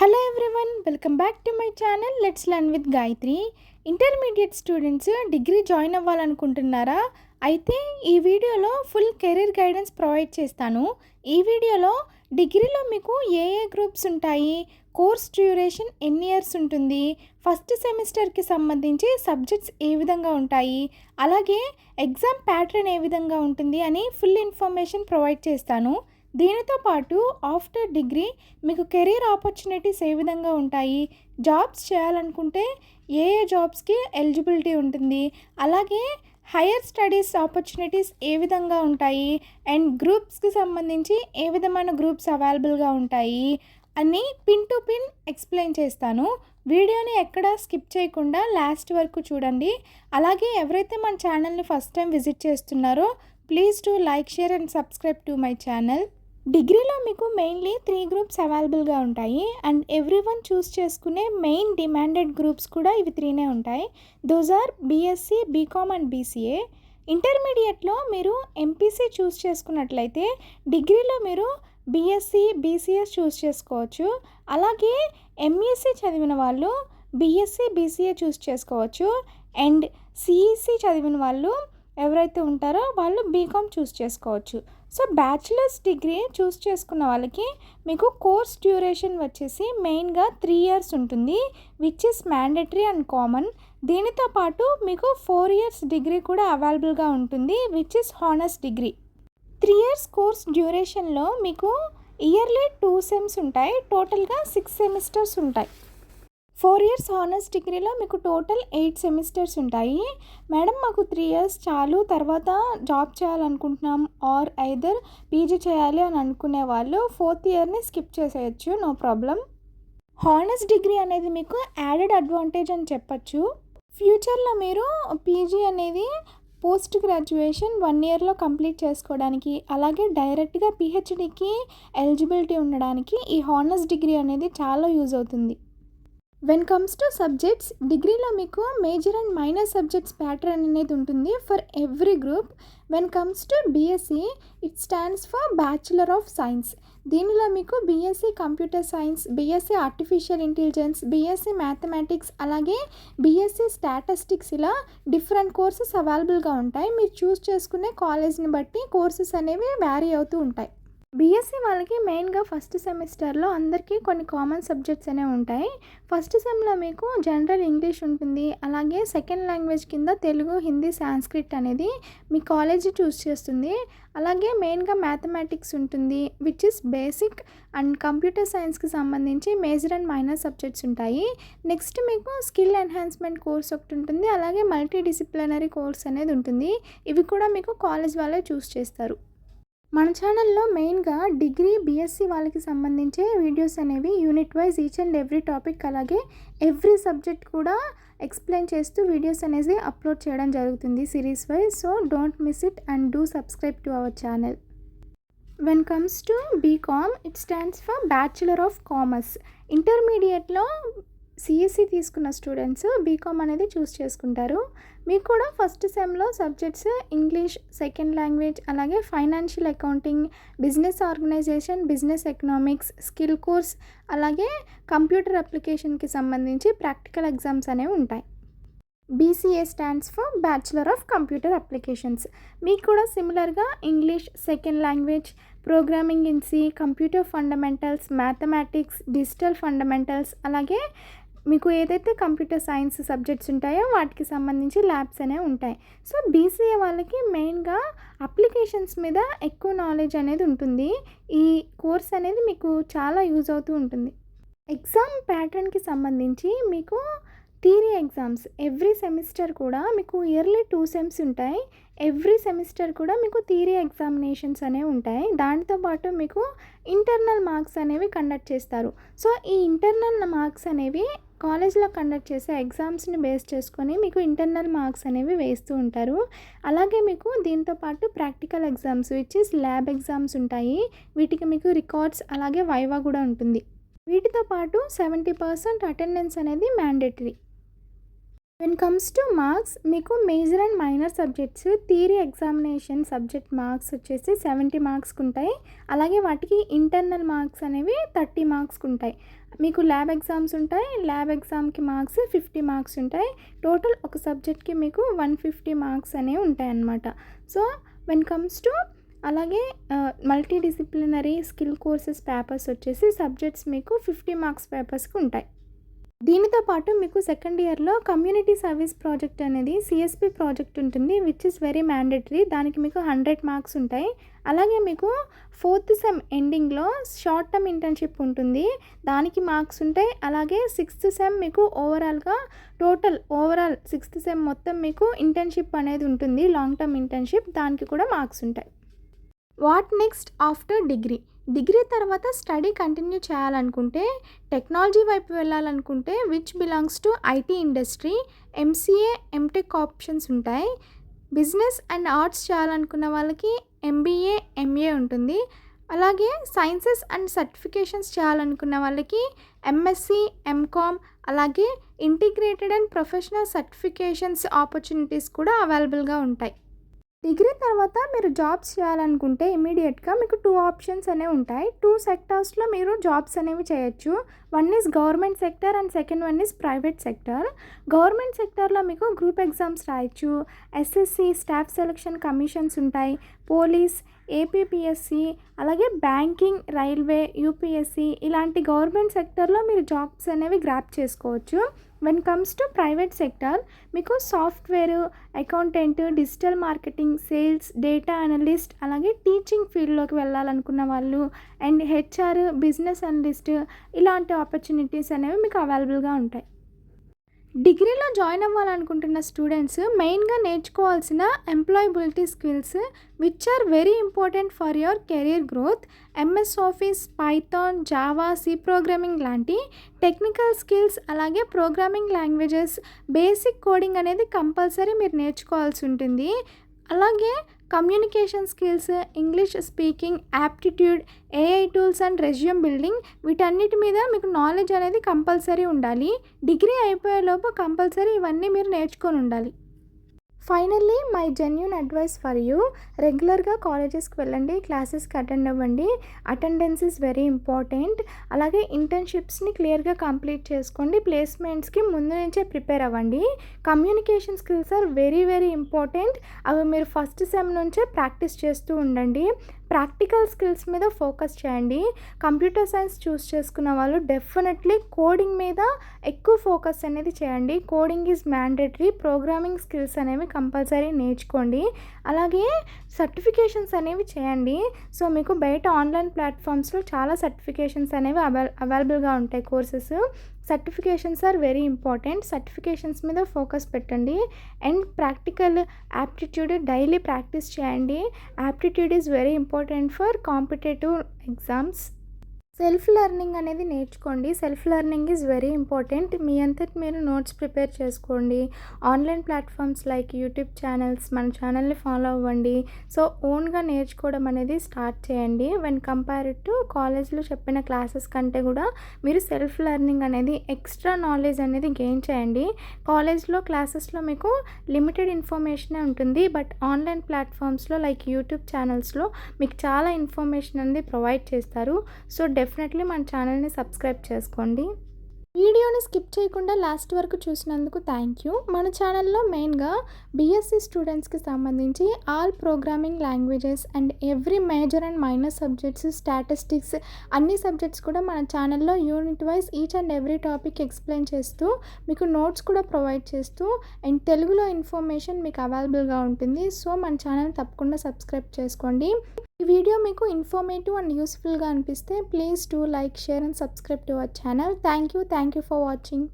Hello everyone, welcome back to my channel let's learn with Gayatri. Intermediate students degree join అవ్వాలనుకుంటున్నారా? అయితే ఈ వీడియోలో full career guidance provide చేస్తాను. ఈ వీడియోలో డిగ్రీలో మీకు ఏ గ్రూప్స్ ఉంటాయి, కోర్స్ డ్యూరేషన్ ఎన్ని ఇయర్స్ ఉంటుంది, ఫస్ట్ సెమిస్టర్కి సంబంధించి సబ్జెక్ట్స్ ఏ విధంగా ఉంటాయి, అలాగే ఎగ్జామ్ ప్యాటర్న్ ఏ విధంగా ఉంటుంది అని ఫుల్ ఇన్ఫర్మేషన్ ప్రొవైడ్ చేస్తాను. దీనితో పాటు ఆఫ్టర్ డిగ్రీ మీకు కెరీర్ ఆపర్చునిటీస్ ఏ విధంగా ఉంటాయి, జాబ్స్ చేయాలనుకుంటే ఏ జాబ్స్కి ఎలిజిబిలిటీ ఉంటుంది, అలాగే హైయర్ స్టడీస్ ఆపర్చునిటీస్ ఏ విధంగా ఉంటాయి, అండ్ గ్రూప్స్కి సంబంధించి ఏ విధమైన గ్రూప్స్ అవైలబుల్గా ఉంటాయి అని పిన్ టు పిన్ ఎక్స్ప్లెయిన్ చేస్తాను. వీడియోని ఎక్కడా స్కిప్ చేయకుండా లాస్ట్ వరకు చూడండి. అలాగే ఎవరైతే మన ఛానల్ని ఫస్ట్ టైం విజిట్ చేస్తున్నారో please to like, share and subscribe to my channel. డిగ్రీలో మీకు మెయిన్లీ 3 గ్రూప్స్ అవైలబుల్గా ఉంటాయి అండ్ ఎవ్రీవన్ చూస్ చేసుకునే మెయిన్ డిమాండెడ్ గ్రూప్స్ కూడా ఇవి 3 ఉంటాయి. Those are BSc, BCom and BCA. ఇంటర్మీడియట్లో మీరు ఎంపీసీ చూస్ చేసుకున్నట్లయితే డిగ్రీలో మీరు బీఎస్సీ, బీసీఎస్ చూస్ చేసుకోవచ్చు. అలాగే ఎంఈసీ చదివిన వాళ్ళు బీఎస్సీ, బీసీఏ చూస్ చేసుకోవచ్చు. అండ్ సిఈసీ చదివిన వాళ్ళు ఎవరైతే ఉంటారో వాళ్ళు బీకామ్ చూస్ చేసుకోవచ్చు. సో బ్యాచిలర్స్ డిగ్రీ చూస్ చేసుకున్న వాళ్ళకి మీకు కోర్స్ డ్యూరేషన్ వచ్చేసి మెయిన్గా 3 ఇయర్స్ ఉంటుంది, which is mandatory and common. దీనితో పాటు మీకు 4 ఇయర్స్ డిగ్రీ కూడా అవైలబుల్గా ఉంటుంది, which is honours degree. 3 years course డ్యూరేషన్లో మీకు ఇయర్లీ 2 సెమ్స్ ఉంటాయి, టోటల్గా 6 సెమిస్టర్స్ ఉంటాయి. 4 ఇయర్స్ హానర్స్ డిగ్రీలో మీకు టోటల్ 8 సెమిస్టర్స్ ఉంటాయి. మేడం మాకు 3 ఇయర్స్ చాలు, తర్వాత జాబ్ చేయాలనుకుంటున్నాం ఆర్ ఐదర్ పీజీ చేయాలి అని అనుకునే వాళ్ళు 4th ఇయర్ని స్కిప్ చేసేయచ్చు, నో ప్రాబ్లం. హానర్స్ డిగ్రీ అనేది మీకు యాడెడ్ అడ్వాంటేజ్ అని చెప్పచ్చు. ఫ్యూచర్లో మీరు పీజీ అనేది పోస్ట్ గ్రాడ్యుయేషన్ 1 ఇయర్లో కంప్లీట్ చేసుకోవడానికి, అలాగే డైరెక్ట్గా పిహెచ్డికి ఎలిజిబిలిటీ ఉండడానికి ఈ హానర్స్ డిగ్రీ అనేది చాలా యూజ్ అవుతుంది. వెన్ కమ్స్ టు సబ్జెక్ట్స్, డిగ్రీలో మీకు major and minor subjects pattern అనేది ఉంటుంది for every group. When comes to BSc, it stands for bachelor of science. దీనిలో మీకు BSc computer science, BSc artificial intelligence, BSc mathematics, అలాగే BSc statistics ఇలా different courses అవైలబుల్గా ఉంటాయి. మీరు చూస్ చేసుకునే కాలేజ్ని బట్టి కోర్సెస్ అనేవి వ్యారీ అవుతూ ఉంటాయి. బీఎస్సీ వాళ్ళకి మెయిన్గా ఫస్ట్ సెమిస్టర్లో అందరికీ కొన్ని కామన్ సబ్జెక్ట్స్ అనేవి ఉంటాయి. ఫస్ట్ సెమ్లో మీకు జనరల్ ఇంగ్లీష్ ఉంటుంది, అలాగే సెకండ్ లాంగ్వేజ్ కింద తెలుగు, హిందీ, సాంస్క్రిట్ అనేది మీ కాలేజీ చూస్ చేస్తుంది. అలాగే మెయిన్గా మ్యాథమెటిక్స్ ఉంటుంది, which is basic, and computer సైన్స్కి సంబంధించి మేజర్ అండ్ మైనర్ సబ్జెక్ట్స్ ఉంటాయి. నెక్స్ట్ మీకు స్కిల్ ఎన్హాన్స్మెంట్ కోర్స్ ఒకటి ఉంటుంది, అలాగే మల్టీ డిసిప్లినరీ కోర్స్ అనేది ఉంటుంది. ఇవి కూడా మీకు కాలేజ్ వాళ్ళే చూస్ చేస్తారు. మన ఛానల్లో మెయిన్గా డిగ్రీ, బీఎస్సీ వాళ్ళకి సంబంధించే వీడియోస్ అనేవి unit wise each and every topic, అలాగే ఎవ్రీ సబ్జెక్ట్ కూడా ఎక్స్ప్లెయిన్ చేస్తూ వీడియోస్ అనేది అప్లోడ్ చేయడం జరుగుతుంది series wise. So don't miss it and do subscribe to our channel. When comes to BCom, it stands for bachelor of commerce. ఇంటర్మీడియట్లో CSC తీసుకున్న students BCom అనేది choose చేసుకుంటారు. మీకు కూడా ఫస్ట్ సెమ్లో సబ్జెక్ట్స్ ఇంగ్లీష్, సెకండ్ లాంగ్వేజ్, అలాగే financial accounting, business organisation, business economics, skill course, అలాగే computer అప్లికేషన్కి సంబంధించి ప్రాక్టికల్ ఎగ్జామ్స్ అనేవి ఉంటాయి. BCA stands for bachelor of computer applications. మీకు కూడా సిమిలర్గా English, second language, programming in C, computer fundamentals, mathematics, digital fundamentals, అలాగే మీకు ఏదైతే కంప్యూటర్ సైన్స్ సబ్జెక్ట్స్ ఉంటాయో వాటికి సంబంధించి ల్యాబ్స్ అనేవి ఉంటాయి. సో బీసీఏ వాళ్ళకి మెయిన్గా అప్లికేషన్స్ మీద ఎక్కువ నాలెడ్జ్ అనేది ఉంటుంది. ఈ కోర్స్ అనేది మీకు చాలా యూజ్ అవుతూ ఉంటుంది. ఎగ్జామ్ ప్యాటర్న్కి సంబంధించి మీకు థియరీ ఎగ్జామ్స్ ఎవ్రీ సెమిస్టర్ కూడా మీకు ఇయర్లీ 2 సెమ్స్ ఉంటాయి. ఎవ్రీ సెమిస్టర్ కూడా మీకు థియరీ ఎగ్జామినేషన్స్ అనేవి ఉంటాయి. దాంతోపాటు మీకు ఇంటర్నల్ మార్క్స్ అనేవి కండక్ట్ చేస్తారు. సో ఈ ఇంటర్నల్ మార్క్స్ అనేవి కాలేజ్లో కండక్ట్ చేసే ఎగ్జామ్స్ని బేస్ చేసుకొని మీకు ఇంటర్నల్ మార్క్స్ అనేవి వేస్తూ ఉంటారు. అలాగే మీకు దీంతోపాటు practical exams, which is lab exams ఉంటాయి. వీటికి మీకు రికార్డ్స్, అలాగే వైవా కూడా ఉంటుంది. వీటితో పాటు 70% అటెండెన్స్ అనేది mandatory. When comes to marks, మీకు major and minor subjects theory examination subject marks వచ్చేసి 70 మార్క్స్కి ఉంటాయి. అలాగే వాటికి ఇంటర్నల్ మార్క్స్ అనేవి 30 మార్క్స్కి ఉంటాయి. మీకు ల్యాబ్ ఎగ్జామ్స్ ఉంటాయి. ల్యాబ్ ఎగ్జామ్‌కి మార్క్స్ 50 మార్క్స్ ఉంటాయి. టోటల్ ఒక సబ్జెక్ట్‌కి మీకు 150 మార్క్స్ అనేవి ఉంటాయన్నమాట. సో, వెన్ కమ్స్ టు అలాగే multi disciplinary skill courses papers వచ్చేసి సబ్జెక్ట్స్ మీకు 50 మార్క్స్ పేపర్స్‌కి ఉంటాయి. దీనితో పాటు మీకు సెకండ్ ఇయర్‌లో కమ్యూనిటీ సర్వీస్ ప్రాజెక్ట్ అనేది సీఎస్‌పీ ప్రాజెక్ట్ ఉంటుంది. Which is very mandatory. దానికి మీకు 100 మార్క్స్ ఉంటాయి. అలాగే మీకు ఫోర్త్ సెమ్ ఎండింగ్‌లో షార్ట్ టర్మ్ ఇంటర్న్‌షిప్ ఉంటుంది. దానికి మార్క్స్ ఉంటాయి. అలాగే సిక్స్త్ సెమ్ మీకు ఓవరాల్ సిక్స్త్ సెమ్ మొత్తం మీకు ఇంటర్న్‌షిప్ అనేది ఉంటుంది. Long term internship. దానికి కూడా మార్క్స్ ఉంటాయి. వాట్ నెక్స్ట్ ఆఫ్టర్ డిగ్రీ తర్వాత స్టడీ కంటిన్యూ చేయాలనుకుంటే, టెక్నాలజీ వైపు వెళ్ళాలనుకుంటే which belongs to IT industry, MCA, MTech options ఉంటాయి. బిజినెస్ అండ్ ఆర్ట్స్ చేయాలనుకున్న వాళ్ళకి ఎంబీఏ, ఎంఏ ఉంటుంది. అలాగే సైన్సెస్ అండ్ సర్టిఫికేషన్స్ చేయాలనుకున్న వాళ్ళకి ఎంఎస్సి, ఎంకామ్, అలాగే integrated and professional certifications opportunities కూడా అవైలబుల్గా ఉంటాయి. డిగ్రీ తర్వాత మీరు జాబ్స్ చేయాలనుకుంటే ఇమీడియట్గా మీకు 2 ఆప్షన్స్ అనేవి ఉంటాయి. 2 సెక్టార్స్లో మీరు జాబ్స్ అనేవి చేయొచ్చు. One is government sector and second one is private sector. Government సెక్టర్లో మీకు గ్రూప్ ఎగ్జామ్స్ రాయొచ్చు. ఎస్ఎస్సి, స్టాఫ్ సెలక్షన్ కమిషన్స్ ఉంటాయి. పోలీస్, ఏపీపీఎస్సి, అలాగే బ్యాంకింగ్, రైల్వే, యూపీఎస్సి ఇలాంటి గవర్నమెంట్ సెక్టర్లో మీరు జాబ్స్ అనేవి గ్రాప్ చేసుకోవచ్చు. When comes to private sector మీకు software, accountant, digital marketing, sales, data analyst, అలాగే టీచింగ్ ఫీల్డ్లోకి వెళ్ళాలనుకున్న వాళ్ళు అండ్ హెచ్ఆర్, బిజినెస్ అనలిస్ట్ ఇలాంటి ఆపర్చునిటీస్ అనేవి మీకు అవైలబుల్గా ఉంటాయి. డిగ్రీలో జాయిన్ అవ్వాలనుకుంటున్న స్టూడెంట్స్ మెయిన్గా నేర్చుకోవాల్సిన employability skills which are very important for your career growth. MS office, python, java, C programming లాంటి టెక్నికల్ స్కిల్స్, అలాగే ప్రోగ్రామింగ్ లాంగ్వేజెస్, బేసిక్ కోడింగ్ అనేది కంపల్సరీ మీరు నేర్చుకోవాల్సి ఉంటుంది. అలాగే communication skills, English speaking, aptitude, AI tools and resume building వీటన్నిటి మీద మీకు నాలెడ్జ్ అనేది కంపల్సరీ ఉండాలి. డిగ్రీ అయిపోయేలోపు కంపల్సరీ ఇవన్నీ మీరు నేర్చుకొని ఉండాలి. Finally my genuine advice for you, రెగ్యులర్గా కాలేజెస్కి వెళ్ళండి, క్లాసెస్కి అటెండ్ అవ్వండి. Attendance is very important. అలాగే ఇంటర్న్షిప్స్ని క్లియర్గా కంప్లీట్ చేసుకోండి. ప్లేస్మెంట్స్కి ముందు నుంచే ప్రిపేర్ అవ్వండి. Communication skills are very very important. అవి మీరు ఫస్ట్ సెమ్ నుంచే ప్రాక్టీస్ చేస్తూ ఉండండి. ప్రాక్టికల్ స్కిల్స్ మీద ఫోకస్ చేయండి. కంప్యూటర్ సైన్స్ చూస్ చేసుకున్న వాళ్ళు డెఫినెట్లీ కోడింగ్ మీద ఎక్కువ ఫోకస్ అనేది చేయండి. Coding is mandatory. Programming skills అనేవి కంపల్సరీ నేర్చుకోండి. అలాగే సర్టిఫికేషన్స్ అనేవి చేయండి. సో మీకు బయట ఆన్లైన్ ప్లాట్ఫామ్స్లో చాలా సర్టిఫికేషన్స్ అనేవి అవైలబుల్గా ఉంటాయి courses. Certifications are very important. Certifications మీద ఫోకస్ పెట్టండి. And practical aptitude daily practice చేయండి. Aptitude is very important for competitive exams. Self learning అనేది నేర్చుకోండి. Self learning is very important. మీ అంతటి మీరు నోట్స్ ప్రిపేర్ చేసుకోండి. Online platforms like YouTube channels, మన ఛానల్ని ఫాలో అవ్వండి. సో ఓన్గా నేర్చుకోవడం అనేది స్టార్ట్ చేయండి. వెన్ కంపేర్డ్ టు కాలేజ్లో చెప్పిన క్లాసెస్ కంటే కూడా మీరు సెల్ఫ్ లెర్నింగ్ అనేది ఎక్స్ట్రా నాలెడ్జ్ అనేది గెయిన్ చేయండి. కాలేజ్లో క్లాసెస్లో మీకు లిమిటెడ్ ఇన్ఫర్మేషనే ఉంటుంది. బట్ ఆన్లైన్ ప్లాట్ఫామ్స్లో లైక్ యూట్యూబ్ ఛానల్స్లో మీకు చాలా ఇన్ఫర్మేషన్ అనేది ప్రొవైడ్ చేస్తారు. సో డెఫినెట్లీ మన ఛానల్ని సబ్స్క్రైబ్ చేసుకోండి. వీడియోని స్కిప్ చేయకుండా లాస్ట్ వరకు చూసినందుకు థ్యాంక్ యూ. మన ఛానల్లో మెయిన్గా బీఎస్సీ స్టూడెంట్స్కి సంబంధించి all programming languages and every major and minor subjects, statistics అన్ని సబ్జెక్ట్స్ కూడా మన ఛానల్లో unit wise each and every topic explain చేస్తూ మీకు నోట్స్ కూడా ప్రొవైడ్ చేస్తూ అండ్ తెలుగులో ఇన్ఫర్మేషన్ మీకు అవైలబుల్గా ఉంటుంది. సో మన ఛానల్ తప్పకుండా సబ్స్క్రైబ్ చేసుకోండి. ఈ వీడియో మీకు ఇన్ఫర్మేటివ్ అండ్ యూస్ఫుల్గా అనిపిస్తే please do like, share and subscribe to our channel. Thank you for watching.